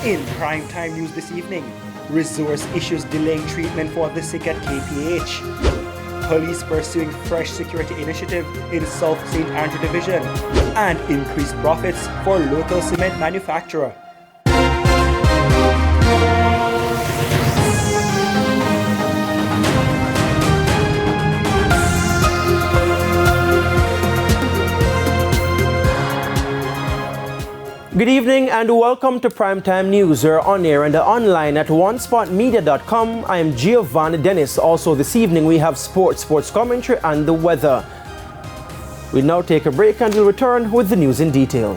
In primetime news this evening, resource issues delaying treatment for the sick at KPH. Police pursuing fresh security initiative in South St. Andrew Division. And increased profits for local cement manufacturer. Good evening and welcome to Primetime News. We're on air and online at onespotmedia.com. I am Giovanni Dennis. Also this evening we have sports commentary and the weather. We'll now take a break and we'll return with the news in detail.